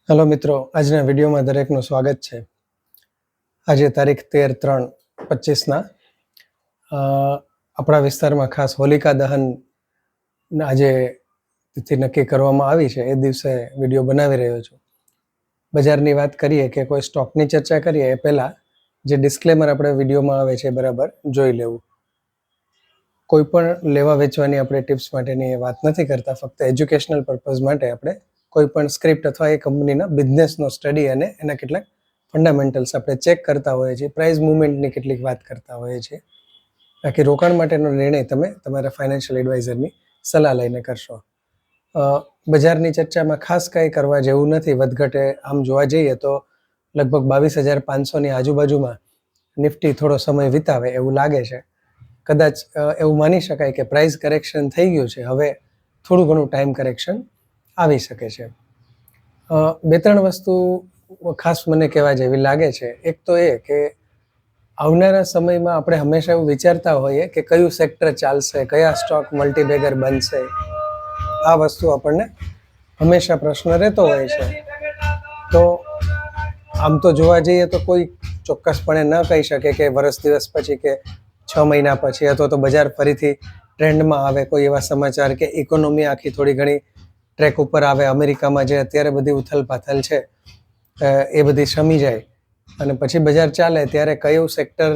Hello મિત્રો, આજના વિડીયોમાં દરેકનું સ્વાગત છે. આજે તારીખ 13/3/25ના આપણા વિસ્તારમાં ખાસ હોલિકા દહન આજે તિથિ નક્કી કરવામાં આવી છે. એ દિવસે વિડીયો બનાવી રહ્યો છું. બજારની વાત કરીએ કે કોઈ સ્ટોકની ચર્ચા કરીએ એ પહેલાં જે ડિસ્ક્લેમર આપણે વિડીયોમાં આવે છે બરાબર જોઈ લેવું. કોઈ પણ લેવા વેચવાની આપણે ટિપ્સ માટેની એ વાત નથી કરતા, ફક્ત એજ્યુકેશનલ પર્પઝ માટે આપણે કોઈ પણ સ્ક્રિપ્ટ અથવા એ કંપનીના બિઝનેસનો સ્ટડી અને એના કેટલાક ફંડામેન્ટલ્સ આપણે ચેક કરતા હોઈએ છીએ. પ્રાઇસ મુવમેન્ટની કેટલીક વાત કરતા હોઈએ છીએ. બાકી રોકાણ માટેનો નિર્ણય તમે તમારા ફાઇનાન્શિયલ એડવાઇઝરની સલાહ લઈને કરશો. બજારની ચર્ચામાં ખાસ કંઈ કરવા જેવું નથી. વધઘટે આમ જોવા જઈએ તો લગભગ 22,500ની આજુબાજુમાં નિફ્ટી થોડો સમય વિતાવે એવું લાગે છે. કદાચ એવું માની શકાય કે પ્રાઇસ કરેક્શન થઈ ગયું છે, હવે થોડું ઘણું ટાઈમ કરેક્શન આવી શકે છે. બે ત્રણ વસ્તુ ખાસ મને કહેવા જેવી લાગે છે. એક તો એ કે આવનારા સમયમાં આપણે હંમેશા એવું વિચારતા હોઈએ કે કયું સેક્ટર ચાલશે, કયા સ્ટોક મલ્ટીબેગર બનશે. આ વસ્તુ આપણને હંમેશા પ્રશ્ન રહેતો હોય છે. તો આમ તો જોવા જઈએ તો કોઈ ચોક્કસપણે ન કહી શકે કે વર્ષ દિવસ પછી કે 6 મહિના પછી અથવા તો બજાર ફરીથી ટ્રેન્ડમાં આવે, કોઈ એવા સમાચાર કે ઇકોનોમી આખી થોડી ઘણી ટ્રેક ઉપર આવે, અમેરિકામાં જે અત્યારે બધી ઉથલપાથલ છે એ બધી શમી જાય અને પછી બજાર ચાલે, ત્યારે કયું સેક્ટર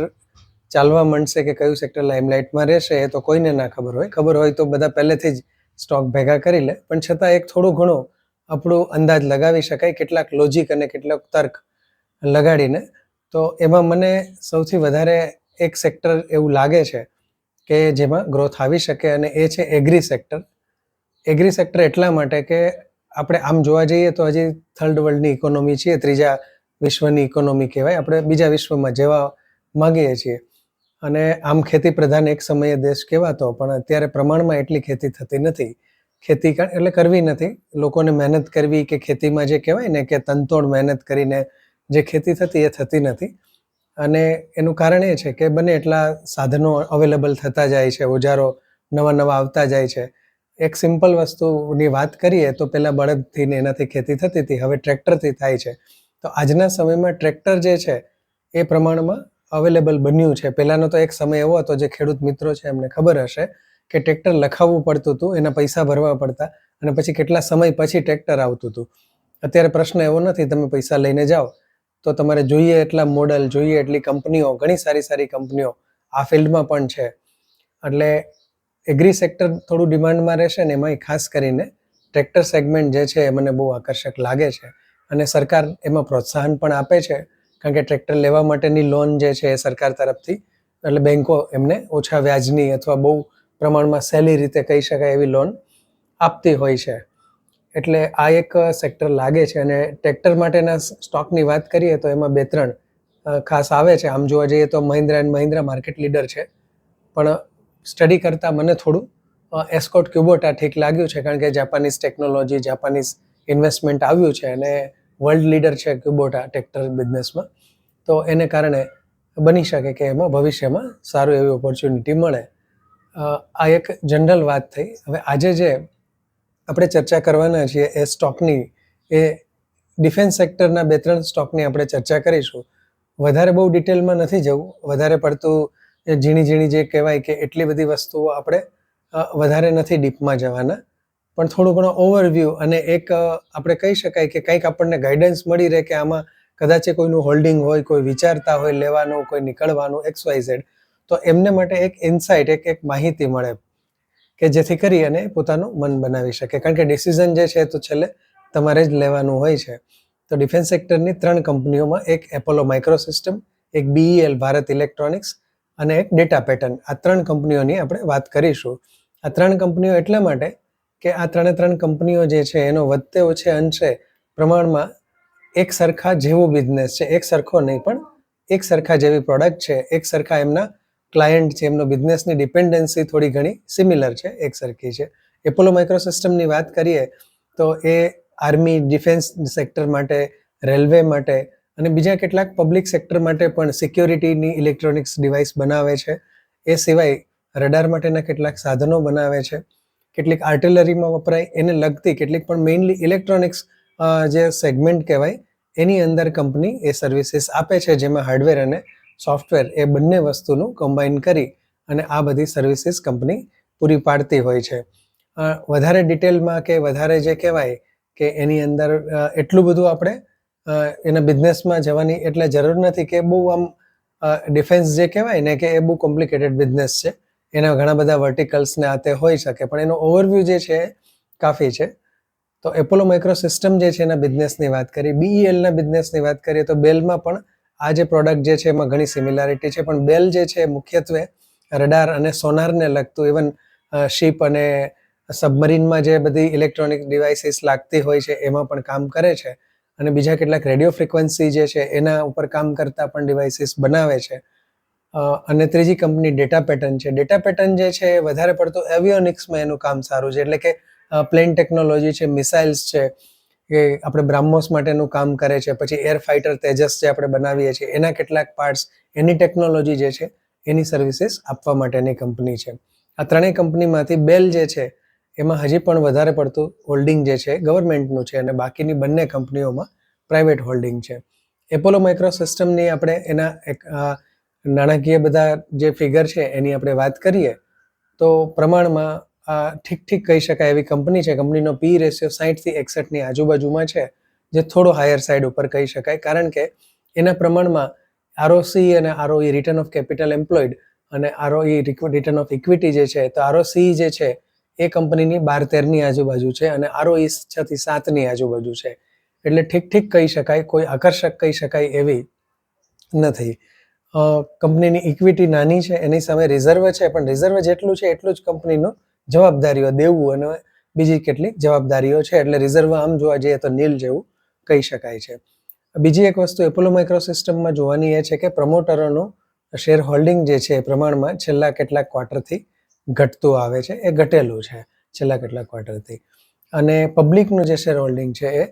ચાલવા માંડશે કે કયું સેક્ટર લાઇમલાઇટમાં રહેશે એ તો કોઈને ના ખબર હોય. ખબર હોય તો બધા પહેલેથી જ સ્ટોક ભેગા કરી લે, પણ છતાં એક થોડું ઘણું આપણું અંદાજ લગાવી શકાય કેટલાક લોજિક અને કેટલાક તર્ક લગાડીને. તો એમાં મને સૌથી વધારે એક સેક્ટર એવું લાગે છે કે જેમાં ગ્રોથ આવી શકે અને એ છે એગ્રી સેક્ટર. એગ્રી સેક્ટર એટલા માટે કે આપણે આમ જોવા જઈએ તો હજી થર્ડ વર્લ્ડની ઇકોનોમી છીએ, ત્રીજા વિશ્વની ઇકોનોમી કહેવાય. આપણે બીજા વિશ્વમાં જવા માગીએ છીએ અને આમ ખેતી પ્રધાન એક સમયે દેશ કહેવાતો, પણ અત્યારે પ્રમાણમાં એટલી ખેતી થતી નથી. ખેતી એટલે કરવી નથી, લોકોને મહેનત કરવી કે ખેતીમાં જે કહેવાય ને કે તનતોડ મહેનત કરીને જે ખેતી થતી એ થતી નથી. અને એનું કારણ એ છે કે બને એટલા સાધનો અવેલેબલ થતા જાય છે, ઓજારો નવા નવા આવતા જાય છે. એક સિમ્પલ વસ્તુની વાત કરીએ તો પહેલાં બળદથી ને એનાથી ખેતી થતી હતી, હવે ટ્રેક્ટરથી થાય છે. તો આજના સમયમાં ટ્રેક્ટર જે છે એ પ્રમાણમાં અવેલેબલ બન્યું છે. પહેલાંનો તો એક સમય એવો હતો, જે ખેડૂત મિત્રો છે એમને ખબર હશે, કે ટ્રેક્ટર લખાવવું પડતું હતું, એના પૈસા ભરવા પડતા અને પછી કેટલા સમય પછી ટ્રેક્ટર આવતું હતું. અત્યારે પ્રશ્ન એવો નથી, તમે પૈસા લઈને જાઓ તો તમારે જોઈએ એટલા મોડલ, જોઈએ એટલી કંપનીઓ, ઘણી સારી સારી કંપનીઓ આ ફિલ્ડમાં પણ છે. એટલે એગ્રી સેક્ટર થોડું ડિમાન્ડમાં રહેશે ને એમાંય ખાસ કરીને ટ્રેક્ટર સેગમેન્ટ જે છે એ મને બહુ આકર્ષક લાગે છે અને સરકાર એમાં પ્રોત્સાહન પણ આપે છે. કારણ કે ટ્રેક્ટર લેવા માટેની લોન જે છે એ સરકાર તરફથી, એટલે બેન્કો એમને ઓછા વ્યાજની અથવા બહુ પ્રમાણમાં સહેલી રીતે કહી શકાય એવી લોન આપતી હોય છે. એટલે આ એક સેક્ટર લાગે છે. અને ટ્રેક્ટર માટેના સ્ટોકની વાત કરીએ તો એમાં બે ત્રણ ખાસ આવે છે. આમ જોવા જઈએ તો Mahindra and Mahindra market leader છે, પણ સ્ટડી કરતાં મને થોડું એસ્કોટ ક્યુબોટા ઠીક લાગ્યું છે, કારણ કે જાપાનીઝ ટેકનોલોજી, જાપાનીઝ ઇન્વેસ્ટમેન્ટ આવ્યું છે અને વર્લ્ડ લીડર છે ક્યુબોટા ટ્રેક્ટર બિઝનેસમાં. તો એને કારણે બની શકે કે એમાં ભવિષ્યમાં સારું એવી ઓપોર્ચ્યુનિટી મળે. આ એક જનરલ વાત થઈ. હવે આજે જે આપણે ચર્ચા કરવાના છીએ એ સ્ટોકની, એ ડિફેન્સ સેક્ટરના બે ત્રણ સ્ટોકની આપણે ચર્ચા કરીશું. વધારે બહુ ડિટેલમાં નથી જવું, વધારે પડતું ઝીણી ઝીણી જે કહેવાય કે એટલી બધી વસ્તુઓ આપણે વધારે નથી ડીપમાં જવાના, પણ થોડું ઘણો ઓવરવ્યૂ અને એક આપણે કહી શકાય કે કંઈક આપણને ગાઈડન્સ મળી રહે કે આમાં કદાચ કોઈનું હોલ્ડિંગ હોય, કોઈ વિચારતા હોય લેવાનું, કોઈ નીકળવાનું, XYZ, તો એમને માટે એક ઇન્સાઇટ, એક માહિતી મળે કે જેથી કરી અને પોતાનું મન બનાવી શકે. કારણ કે ડિસિઝન જે છે તો છેલ્લે તમારે જ લેવાનું હોય છે. તો ડિફેન્સ સેક્ટરની 3 કંપનીઓમાં, એક એપોલો માઇક્રોસિસ્ટમ, એક BEL ભારત ઇલેક્ટ્રોનિક્સ અને એક ડેટા પેટર્ન, આ 3 કંપનીઓની આપણે વાત કરીશું. આ 3 કંપનીઓ એટલા માટે કે આ 3 કંપનીઓ જે છે એનો વધતે ઓછે અંશે પ્રમાણમાં એક સરખા જેવો બિઝનેસ છે, એક સરખો નહીં પણ એક સરખા જેવી પ્રોડક્ટ છે, એક સરખા એમના ક્લાયન્ટ છે, એમનો બિઝનેસની ડિપેન્ડન્સી થોડી ઘણી સિમિલર છે, એક સરખી છે. એપોલો માઇક્રોસિસ્ટમની વાત કરીએ તો એ આર્મી, ડિફેન્સ સેક્ટર માટે, રેલવે માટે અને બીજા કેટલાક પબ્લિક સેક્ટર માટે પણ સિક્યોરિટીની ઇલેક્ટ્રોનિક્સ ડિવાઇસ બનાવે છે. એ સિવાય રડાર માટેના કેટલાક સાધનો બનાવે છે, કેટલીક આર્ટિલરીમાં વપરાય એને લગતી કેટલીક પણ મેઇનલી ઇલેક્ટ્રોનિક્સ જે સેગમેન્ટ કહેવાય એની અંદર કંપની એ સર્વિસીસ આપે છે, જેમાં હાર્ડવેર અને સોફ્ટવેર એ બંને વસ્તુનું કમ્બાઈન કરી અને આ બધી સર્વિસીસ કંપની પૂરી પાડતી હોય છે. વધારે ડિટેલમાં કે વધારે જે કહેવાય કે એની અંદર એટલું બધું આપણે એના બિઝનેસમાં જવાની એટલે જરૂર નથી કે બહુ આમ ડિફેન્સ જે કહેવાય ને કે એ બહુ કોમ્પ્લિકેટેડ બિઝનેસ છે, એના ઘણા બધા વર્ટિકલ્સ ને આ તે હોઈ શકે, પણ એનો ઓવરવ્યૂ જે છે કાફી છે. તો એપોલો માઇક્રોસિસ્ટમ જે છે એના બિઝનેસની વાત કરીએ, બીઈએલના બિઝનેસની વાત કરીએ તો બેલમાં પણ આ જે પ્રોડક્ટ જે છે એમાં ઘણી સિમિલારિટી છે, પણ બેલ જે છે મુખ્યત્વે રડાર અને સોનારને લગતું, ઇવન શિપ અને સબમરીનમાં જે બધી ઇલેક્ટ્રોનિક ડિવાઇસીસ લાગતી હોય છે એમાં પણ કામ કરે છે, અને બીજા કેટલાક રેડિયો ફ્રિકવન્સી જે છે એના ઉપર કામ કરતા પણ ડિવાઇસીસ બનાવે છે. અને ત્રીજી કંપની ડેટા પેટર્ન છે. ડેટા પેટર્ન જે છે એ વધારે પડતું એવિયોનિક્સમાં એનું કામ સારું છે, એટલે કે પ્લેન ટેકનોલોજી છે, મિસાઇલ્સ છે, કે આપણે બ્રાહ્મોસ માટેનું કામ કરે છે, પછી એર ફાઇટર તેજસ જે આપણે બનાવીએ છીએ એના કેટલાક પાર્ટ્સ, એની ટેકનોલોજી જે છે એની સર્વિસીસ આપવા માટેની કંપની છે. આ ત્રણેય કંપનીમાંથી બેલ જે છે એમાં હજી પણ વધારે પડતું હોલ્ડિંગ જે છે ગવર્મેન્ટનું છે, અને બાકીની બંને કંપનીઓમાં પ્રાઇવેટ હોલ્ડિંગ છે. એપોલો માઇક્રોસિસ્ટમની આપણે એના એક નાણાકીય બધા જે ફિગર છે એની આપણે વાત કરીએ તો પ્રમાણમાં ઠીક ઠીક કહી શકાય એવી કંપની છે. કંપનીનો પી રેશિયો 60 થી 61ની આજુબાજુમાં છે, જે થોડો હાયર સાઈડ ઉપર કહી શકાય, કારણ કે એના પ્રમાણમાં આરઓસી અને ROE, return of capital employed, અને આરઓઈ રિટર્ન ઓફ ઇક્વિટી જે છે, તો આરઓસી જે છે એ કંપનીની 12-13ની આજુબાજુ છે અને આરઓઈ 6-7ની આજુબાજુ છે, એટલે ઠીક ઠીક કહી શકાય, કોઈ આકર્ષક કહી શકાય એવી નથી. કંપનીની ઇક્વિટી નાની છે, એની સામે રિઝર્વ છે, પણ રિઝર્વ જેટલું છે એટલું જ કંપનીનું જવાબદારીઓ દેવું અને બીજી કેટલીક જવાબદારીઓ છે, એટલે રિઝર્વ આમ જોવા જઈએ તો નીલ જેવું કહી શકાય છે. બીજી એક વસ્તુ એપોલો માઇક્રોસિસ્ટમમાં જોવાની એ છે કે પ્રમોટરોનું શેર હોલ્ડિંગ જે છે એ પ્રમાણમાં છેલ્લા કેટલાક ક્વાર્ટરથી ઘટતું આવે છે, એ ઘટેલું છે છેલ્લા કેટલાક ક્વાર્ટરથી, અને પબ્લિકનું જે શેર હોલ્ડિંગ છે એ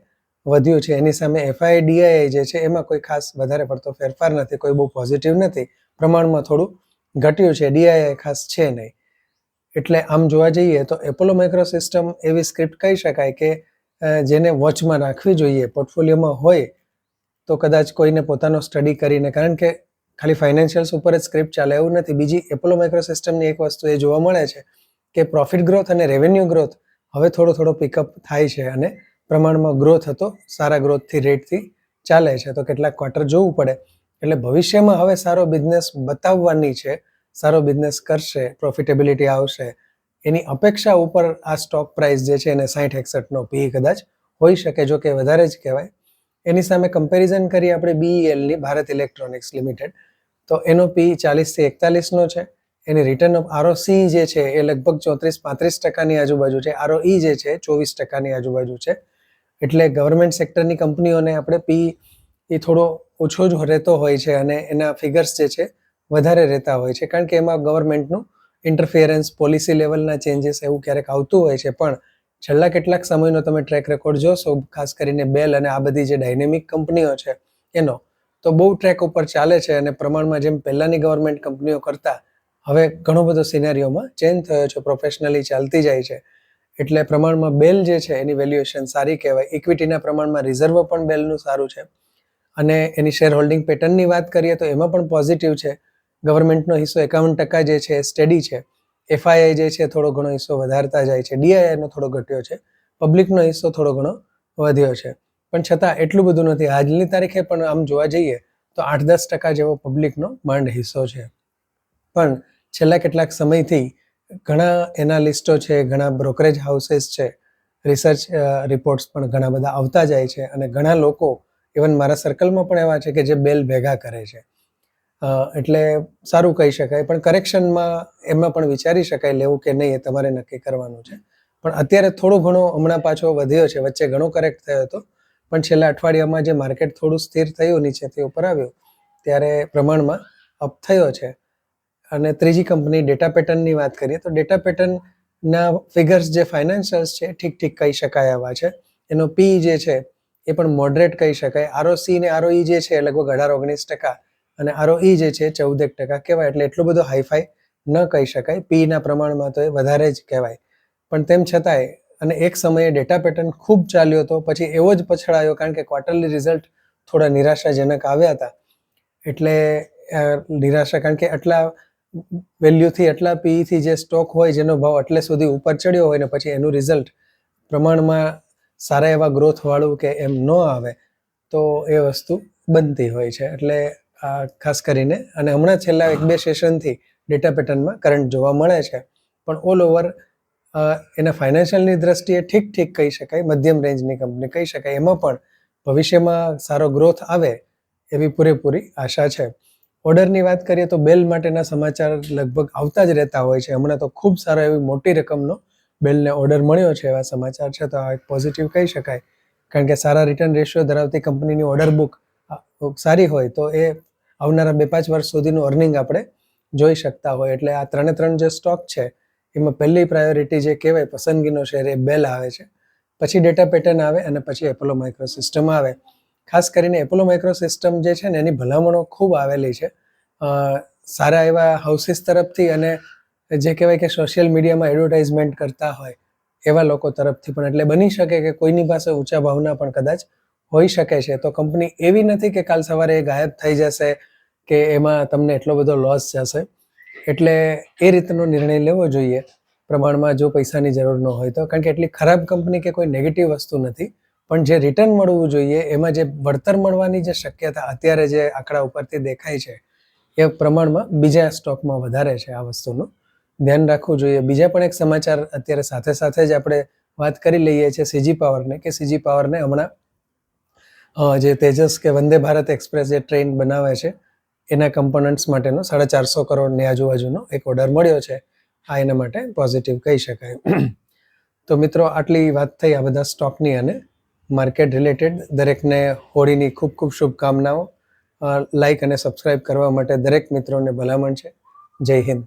વધ્યું છે. એની સામે એફઆઈડીઆઈ જે છે એમાં કોઈ ખાસ વધારે પડતો ફેરફાર નથી, કોઈ બહુ પોઝિટિવ નથી, પ્રમાણમાં થોડું ઘટ્યું છે, ડીઆઈઆઈ ખાસ છે નહીં. એટલે આમ જોવા જઈએ તો એપોલો માઇક્રોસિસ્ટમ એવી સ્ક્રિપ્ટ કહી શકાય કે જેને વોચમાં રાખવી જોઈએ, પોર્ટફોલિયોમાં હોય તો કદાચ કોઈને પોતાનો સ્ટડી કરીને, કારણ કે ખાલી ફાઇનાન્શિયલ્સ ઉપર જ સ્ક્રિપ્ટ ચાલે એવું નથી. બીજી એપોલો માઇક્રોસિસ્ટમની એક વસ્તુ એ જોવા મળે છે કે પ્રોફિટ ગ્રોથ અને રેવન્યુ ગ્રોથ હવે થોડો પિકઅપ થાય છે, અને પ્રમાણમાં ગ્રોથ હતો, સારા ગ્રોથથી રેટથી ચાલે છે, તો કેટલાક ક્વાર્ટર જોવું પડે. એટલે ભવિષ્યમાં હવે સારો બિઝનેસ બતાવવાની છે, સારો બિઝનેસ કરશે, પ્રોફિટેબિલિટી આવશે, એની અપેક્ષા ઉપર આ સ્ટોક પ્રાઇસ જે છે એને 60-61નો પી કદાચ હોઈ શકે, જો કે વધારે જ કહેવાય. એની સામે કમ્પેરિઝન કરીએ આપણે બીઈએલની, ભારત ઇલેક્ટ્રોનિક્સ લિમિટેડ, તો એનો પી 40-41નો છે. એની રિટર્ન ઓફ આરઓસી જે છે એ લગભગ 34-35%ની આજુબાજુ છે, આરઓઈ જે છે 24%ની આજુબાજુ છે. એટલે ગવર્મેન્ટ સેક્ટરની કંપનીઓને આપણે પી એ થોડો ઓછો જ રહેતો હોય છે, અને એના ફિગર્સ જે છે વધારે રહેતા હોય છે, કારણ કે એમાં ગવર્મેન્ટનું ઇન્ટરફિયરન્સ, પોલિસી લેવલના ચેન્જીસ એવું ક્યારેક આવતું હોય છે. પણ છેલ્લા કેટલાક સમયનો તમે ટ્રેક રેકોર્ડ જોશો, ખાસ કરીને બેલ અને આ બધી જે ડાયનેમિક કંપનીઓ છે એનો, તો બહુ ટ્રેક ઉપર ચાલે છે, અને પ્રમાણમાં જેમ પહેલાની ગવર્મેન્ટ કંપનીઓ કરતા હવે ઘણો બધો સિનેરિયોમાં ચેન્જ થયો છે, પ્રોફેશનલી ચાલતી જાય છે, એટલે પ્રમાણમાં બેલ જે છે એની વેલ્યુએશન સારી કહેવાય. ઇક્વિટીના પ્રમાણમાં રિઝર્વ પણ બેલનું સારું છે, અને એની શેર હોલ્ડિંગ પેટર્નની વાત કરીએ તો એમાં પણ પોઝિટિવ છે. ગવર્મેન્ટનો હિસ્સો 51% જે છે એ સ્ટેડી છે, એફઆઈઆઈ જે છે થોડો ઘણો હિસ્સો વધારતા જાય છે, ડીઆઈઆઈનો થોડો ઘટ્યો છે, પબ્લિકનો હિસ્સો થોડો ઘણો વધ્યો છે, પણ છતાં એટલું બધું નથી. આજની તારીખે પણ આમ જોવા જઈએ તો 8-10% જેવો પબ્લિકનો માંડ હિસ્સો છે. પણ છેલ્લા કેટલાક સમયથી ઘણા એનાલિસ્ટો છે, ઘણા બ્રોકરેજ હાઉસીસ છે, રિસર્ચ રિપોર્ટ્સ પણ ઘણા બધા આવતા જાય છે, અને ઘણા લોકો, ઇવન મારા સર્કલમાં પણ એવા છે કે જે બેલ ભેગા કરે છે, એટલે સારું કહી શકાય. પણ કરેક્શનમાં એમાં પણ વિચારી શકાય લેવું કે નહીં, એ તમારે નક્કી કરવાનું છે. પણ અત્યારે થોડો ઘણો હમણાં પાછો વધ્યો છે, વચ્ચે ઘણો કરેક્ટ થયો હતો, પણ છેલ્લા અઠવાડિયામાં જે માર્કેટ થોડું સ્થિર થયું, નીચેથી ઉપર આવ્યું, ત્યારે પ્રમાણમાં અપ થયો છે. અને ત્રીજી કંપની ડેટા પેટર્નની વાત કરીએ તો ડેટા પેટર્નના ફિગર્સ જે ફાઇનાન્શિયલ્સ છે ઠીક ઠીક કહી શકાય એવા છે. એનો પી જે છે એ પણ મોડરેટ કહી શકાય. આરઓસી ને આરઓઈ જે છે લગભગ 18-19%, અને આરઓઈ જે છે 14% કહેવાય, એટલે એટલું બધું હાઈફાઈ ન કહી શકાય. પીના પ્રમાણમાં તો એ વધારે જ કહેવાય, પણ તેમ છતાંય અને એક સમયે ડેટા પેટર્ન ખૂબ ચાલ્યો હતો, પછી એવો જ પછડાયો કારણ કે ક્વાર્ટરલી રિઝલ્ટ થોડા નિરાશાજનક આવ્યા હતા. એટલે નિરાશા કારણ કે આટલા વેલ્યુથી આટલા પીઈથી જે સ્ટોક હોય જેનો ભાવ એટલે સુધી ઉપર ચડ્યો હોય ને પછી એનું રિઝલ્ટ પ્રમાણમાં સારા એવા ગ્રોથવાળું કે એમ ન આવે તો એ વસ્તુ બનતી હોય છે. એટલે ખાસ કરીને અને હમણાં છેલ્લા 1-2 સેશનથી ડેટા પેટર્નમાં કરંટ જોવા મળે છે, પણ ઓલ ઓવર એના ફાઇનાન્શિયલની દ્રષ્ટિએ ઠીક કહી શકાય, મધ્યમ રેન્જની કંપની કહી શકાય. એમાં પણ ભવિષ્યમાં સારો ગ્રોથ આવે એવી પૂરેપૂરી આશા છે. ઓર્ડરની વાત કરીએ તો બેલ માટેના સમાચાર લગભગ આવતા જ રહેતા હોય છે. હમણાં તો ખૂબ સારો એવી મોટી રકમનો બેલને ઓર્ડર મળ્યો છે એવા સમાચાર છે, તો આ એક પોઝિટિવ કહી શકાય. કારણ કે સારા રિટર્ન રેશિયો ધરાવતી કંપનીની ઓર્ડર બુક સારી હોય તો એ આવનારા 2-5 વર્ષ સુધીનું અર્નિંગ આપણે જોઈ શકતા હોય. એટલે આ 3 જે સ્ટોક છે એમાં પહેલી પ્રાયોરિટી જે કહેવાય પસંદગીનો શેર એ બેલ આવે છે, પછી ડેટા પેટર્ન આવે અને પછી એપોલો માઇક્રોસિસ્ટમ આવે. ખાસ કરીને એપોલો માઇક્રોસિસ્ટમ જે છે ને એની ભલામણો ખૂબ આવેલી છે સારા એવા હાઉસીસ તરફથી અને જે કહેવાય કે સોશિયલ મીડિયામાં એડવર્ટાઇઝમેન્ટ કરતા હોય એવા લોકો તરફથી પણ. એટલે બની શકે કે કોઈની પાસે ઊંચા ભાવના પણ કદાચ હોઈ શકે છે. તો કંપની એવી નથી કે કાલ સવારે એ ગાયબ થઈ જશે કે એમાં તમને એટલો બધો લોસ જશે. એટલે એ રીતનો નિર્ણય લેવો જોઈએ પ્રમાણમાં, જો પૈસાની જરૂર ન હોય તો. કારણ કે એટલી ખરાબ કંપની કે કોઈ નેગેટિવ વસ્તુ નથી, પણ જે રિટર્ન મળવું જોઈએ એમાં જે વળતર મળવાની જે શક્યતા અત્યારે જે આંકડા ઉપરથી દેખાય છે એ પ્રમાણમાં બીજા સ્ટોકમાં વધારે છે. આ વસ્તુનું ધ્યાન રાખવું જોઈએ. બીજા પણ એક સમાચાર અત્યારે સાથે જ આપણે વાત કરી લઈએ છીએ સીજી પાવરને, કે સીજી પાવરને હમણાં જે તેજસ કે વંદે ભારત એક્સપ્રેસ જે ટ્રેન બનાવે છે એના કમ્પોનન્ટ્સ માટેનો 450 કરોડની આજુબાજુનો એક ઓર્ડર મળ્યો છે. આ એના માટે પોઝિટિવ કહી શકાય. તો મિત્રો, આટલી વાત થઈ આ બધા સ્ટોકની અને માર્કેટ રિલેટેડ. દરેકને હોળીની ખૂબ શુભકામનાઓ. લાઈક અને સબસ્ક્રાઇબ કરવા માટે દરેક મિત્રોને ભલામણ છે. જય હિન્દ.